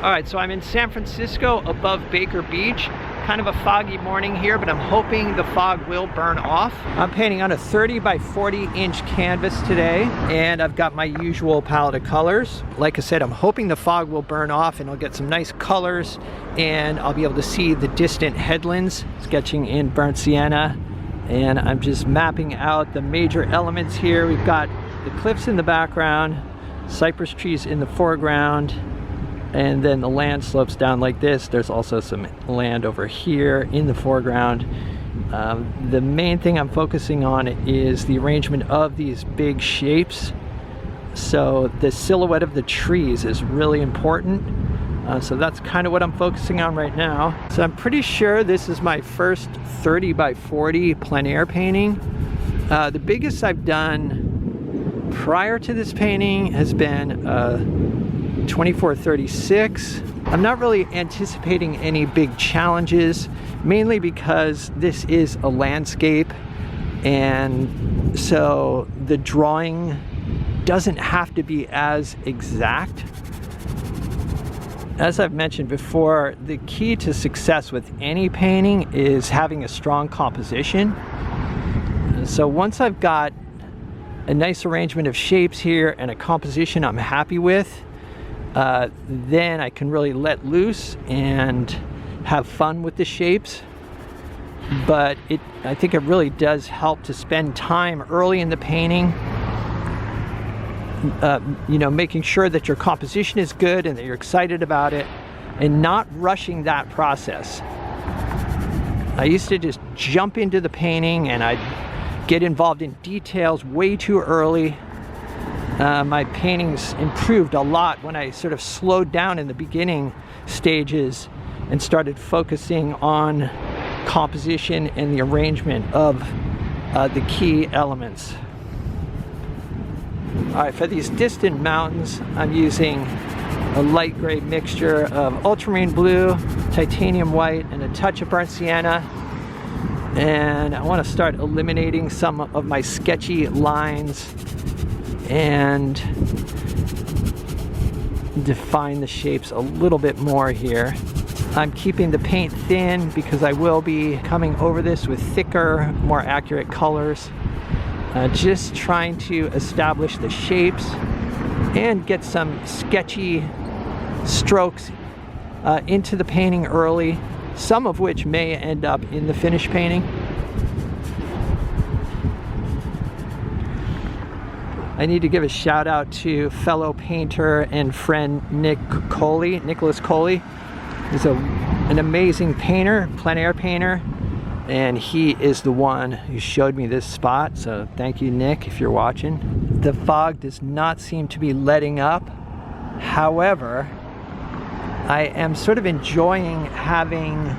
All right, so I'm in San Francisco above Baker Beach. Kind of a foggy morning here, but I'm hoping the fog will burn off. I'm painting on a 30 by 40 inch canvas today, and I've got my usual palette of colors. Like I said, I'm hoping the fog will burn off and I'll get some nice colors and I'll be able to see the distant headlands, sketching in burnt sienna. And I'm just mapping out the major elements here. We've got the cliffs in the background, cypress trees in the foreground, and then the land slopes down like this. There's also some land over here in the foreground. The main thing I'm focusing on is the arrangement of these big shapes. So the silhouette of the trees is really important. So that's kind of what I'm focusing on right now. So I'm pretty sure this is my first 30 by 40 plein air painting. The biggest I've done prior to this painting has been 2436. I'm not really anticipating any big challenges, mainly because this is a landscape, and so the drawing doesn't have to be as exact. As I've mentioned before, the key to success with any painting is having a strong composition. So once I've got a nice arrangement of shapes here and a composition I'm happy with, then I can really let loose and have fun with the shapes. But I think it really does help to spend time early in the painting, you know, making sure that your composition is good and that you're excited about it, and not rushing that process. I used to just jump into the painting and I'd get involved in details way too early. My paintings improved a lot when I sort of slowed down in the beginning stages and started focusing on composition and the arrangement of the key elements. All right, for these distant mountains, I'm using a light gray mixture of ultramarine blue, titanium white, and a touch of burnt sienna. And I want to start eliminating some of my sketchy lines and define the shapes a little bit more here. I'm keeping the paint thin because I will be coming over this with thicker, more accurate colors. Just trying to establish the shapes and get some sketchy strokes into the painting early, some of which may end up in the finished painting. I need to give a shout out to fellow painter and friend Nicholas Coley. He's an amazing painter, plein air painter, and he is the one who showed me this spot. So thank you, Nick, if you're watching. The fog does not seem to be letting up. However, I am sort of enjoying having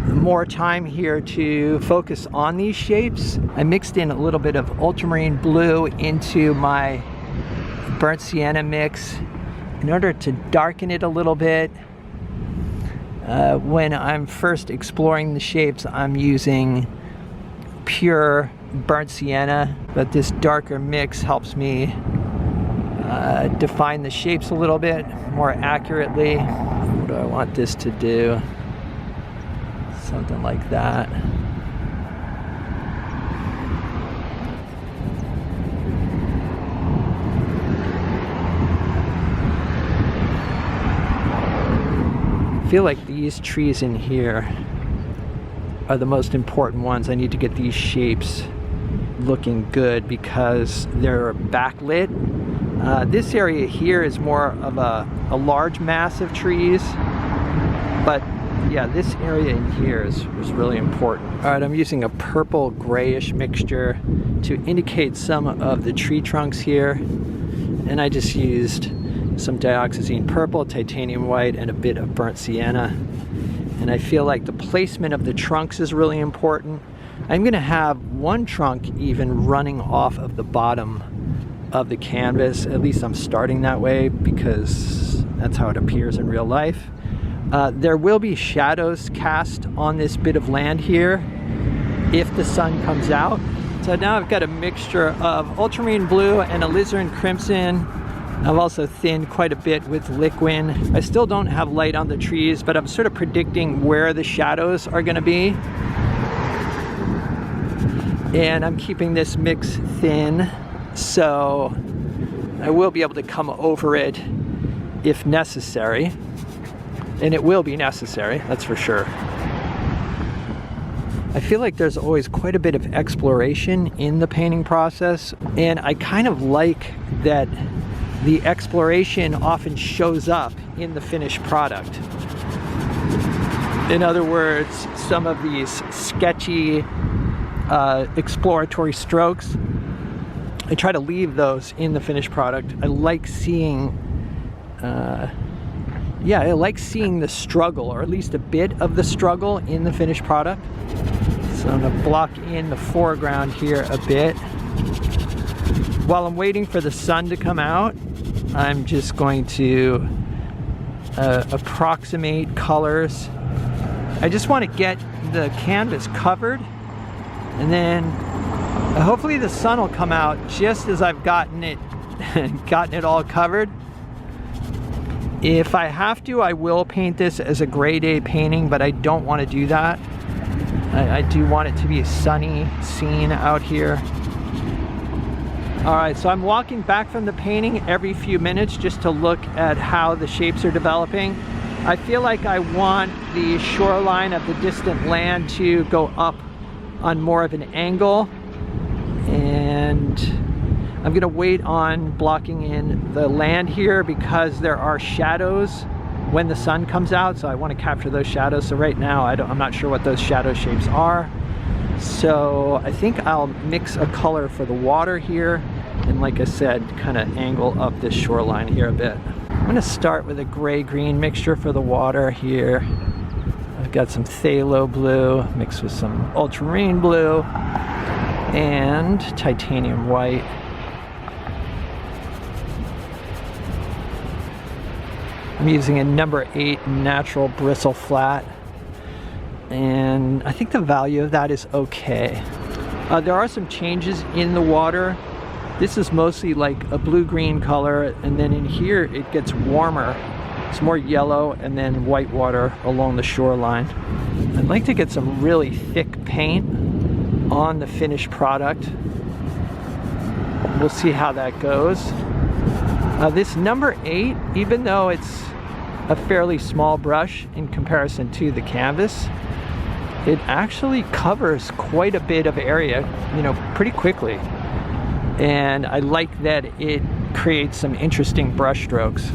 more time here to focus on these shapes. I mixed in a little bit of ultramarine blue into my burnt sienna mix in order to darken it a little bit. When I'm first exploring the shapes, I'm using pure burnt sienna, but this darker mix helps me define the shapes a little bit more accurately. What do I want this to do? Something like that. I feel like these trees in here are the most important ones. I need to get these shapes looking good because they're backlit. This area here is more of a large mass of trees, but yeah, this area in here is really important. All right, I'm using a purple grayish mixture to indicate some of the tree trunks here, and I just used some dioxazine purple, titanium white, and a bit of burnt sienna. And I feel like the placement of the trunks is really important. I'm gonna have one trunk even running off of the bottom of the canvas. At least I'm starting that way because that's how it appears in real life. There will be shadows cast on this bit of land here if the sun comes out. So now I've got a mixture of ultramarine blue and alizarin crimson I've also thinned quite a bit with liquid. I still don't have light on the trees, but I'm sort of predicting where the shadows are going to be. And I'm keeping this mix thin, so I will be able to come over it if necessary. And it will be necessary, that's for sure. I feel like there's always quite a bit of exploration in the painting process, and I kind of like that the exploration often shows up in the finished product. In other words, some of these sketchy exploratory strokes, I try to leave those in the finished product. I like seeing I like seeing the struggle, or at least a bit of the struggle in the finished product. So I'm going to block in the foreground here a bit. While I'm waiting for the sun to come out, I'm just going to approximate colors. I just want to get the canvas covered, and then hopefully the sun will come out just as I've gotten it all covered. If I have to, I will paint this as a gray day painting, but I don't want to do that. I do want it to be a sunny scene out here. All right, so I'm walking back from the painting every few minutes just to look at how the shapes are developing. I feel like I want the shoreline of the distant land to go up on more of an angle, and I'm gonna wait on blocking in the land here because there are shadows when the sun comes out, so I want to capture those shadows. So right now I'm not sure what those shadow shapes are. So I think I'll mix a color for the water here, and like I said, kind of angle up this shoreline here a bit. I'm going to start with a gray-green mixture for the water here. I've got some phthalo blue mixed with some ultramarine blue and titanium white. I'm using a number 8 natural bristle flat, and I think the value of that is okay. There are some changes in the water. This is mostly like a blue-green color, and then in here it gets warmer. It's more yellow and then white water along the shoreline. I'd like to get some really thick paint on the finished product. We'll see how that goes. This number 8, even though it's a fairly small brush in comparison to the canvas, it actually covers quite a bit of area, pretty quickly. And I like that it creates some interesting brush strokes.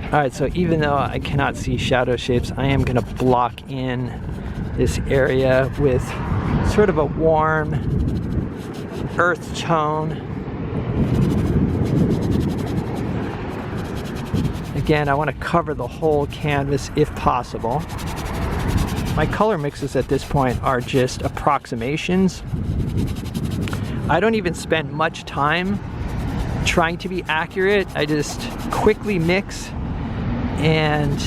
Alright, so even though I cannot see shadow shapes, I am going to block in this area with sort of a warm earth tone. Again, I want to cover the whole canvas if possible. My color mixes at this point are just approximations. I don't even spend much time trying to be accurate. I just quickly mix, and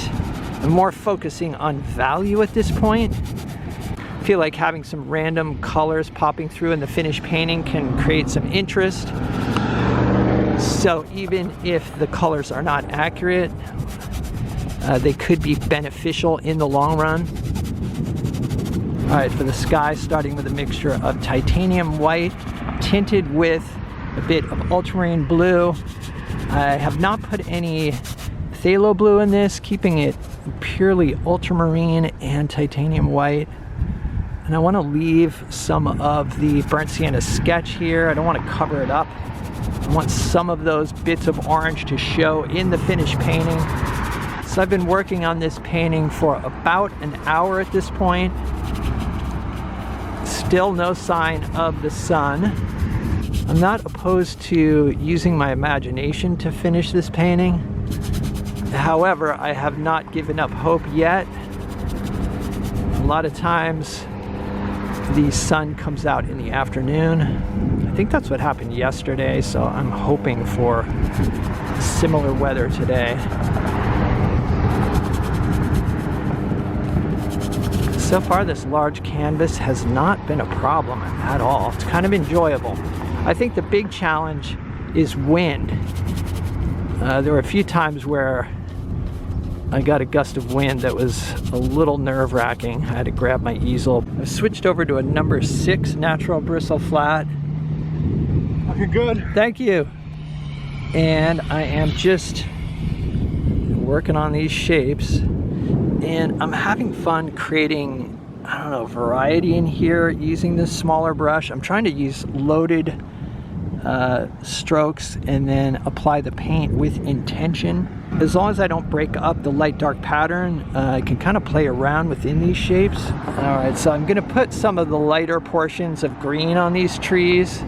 I'm more focusing on value at this point. I feel like having some random colors popping through in the finished painting can create some interest. So even if the colors are not accurate, they could be beneficial in the long run. All right, for the sky, starting with a mixture of titanium white tinted with a bit of ultramarine blue. I have not put any phthalo blue in this, keeping it purely ultramarine and titanium white. And I want to leave some of the burnt sienna sketch here. I don't want to cover it up. I want some of those bits of orange to show in the finished painting. So I've been working on this painting for about an hour at this point. Still no sign of the sun. I'm not opposed to using my imagination to finish this painting. However, I have not given up hope yet. A lot of times the sun comes out in the afternoon. I think that's what happened yesterday, so I'm hoping for similar weather today. So far, this large canvas has not been a problem at all. It's kind of enjoyable. I think the big challenge is wind. There were a few times where I got a gust of wind that was a little nerve-wracking. I had to grab my easel. I've switched over to a number 6 natural bristle flat. Looking good. Thank you. And I am just working on these shapes, and I'm having fun creating, I don't know, variety in here using this smaller brush. I'm trying to use loaded strokes and then apply the paint with intention. As long as I don't break up the light dark pattern, I can kind of play around within these shapes. All right, so I'm gonna put some of the lighter portions of green on these trees,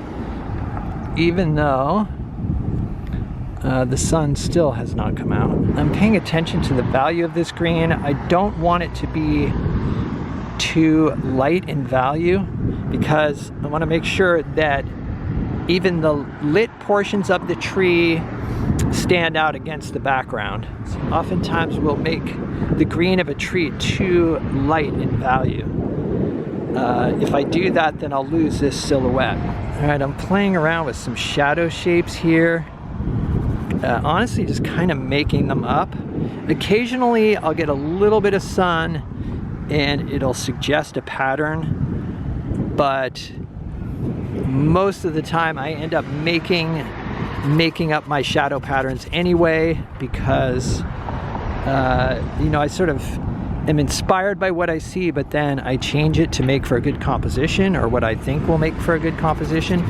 even though the sun still has not come out. I'm paying attention to the value of this green. I don't want it to be too light in value because I want to make sure that even the lit portions of the tree stand out against the background. So oftentimes we'll make the green of a tree too light in value. If I do that, then I'll lose this silhouette. All right, I'm playing around with some shadow shapes here. Honestly, just kind of making them up. Occasionally, I'll get a little bit of sun and it'll suggest a pattern, but most of the time I end up making up my shadow patterns anyway because you know, I sort of am inspired by what I see, but then I change it to make for a good composition, or what I think will make for a good composition.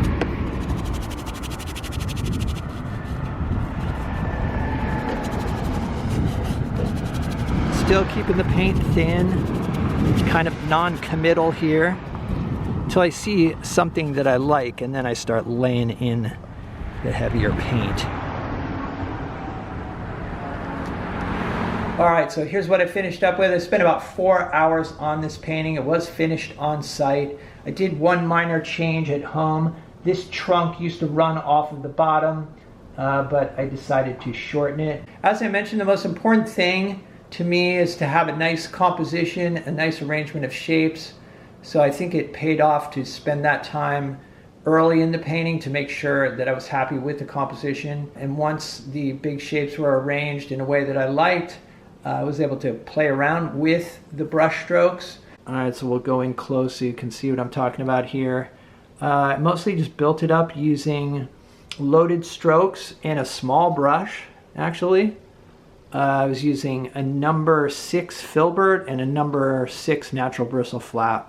Still keeping the paint thin, kind of non-committal here, until I see something that I like, and then I start laying in the heavier paint. All right, so here's what I finished up with. I spent about 4 hours on this painting. It was finished on site. I did one minor change at home. This trunk used to run off of the bottom, but I decided to shorten it. As I mentioned, the most important thing to me is to have a nice composition, a nice arrangement of shapes. So I think it paid off to spend that time early in the painting to make sure that I was happy with the composition. And once the big shapes were arranged in a way that I liked, I was able to play around with the brush strokes. All right, so we'll go in close so you can see what I'm talking about here. I mostly just built it up using loaded strokes and a small brush, actually. I was using a number 6 filbert and a number 6 natural bristle flat.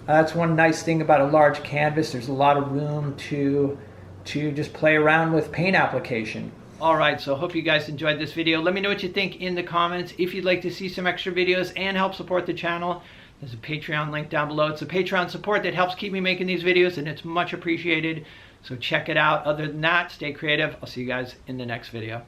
That's one nice thing about a large canvas. There's a lot of room to just play around with paint application. All right, so hope you guys enjoyed this video. Let me know what you think in the comments. If you'd like to see some extra videos and help support the channel, there's a Patreon link down below. It's a Patreon support that helps keep me making these videos, and it's much appreciated. So check it out. Other than that, stay creative. I'll see you guys in the next video.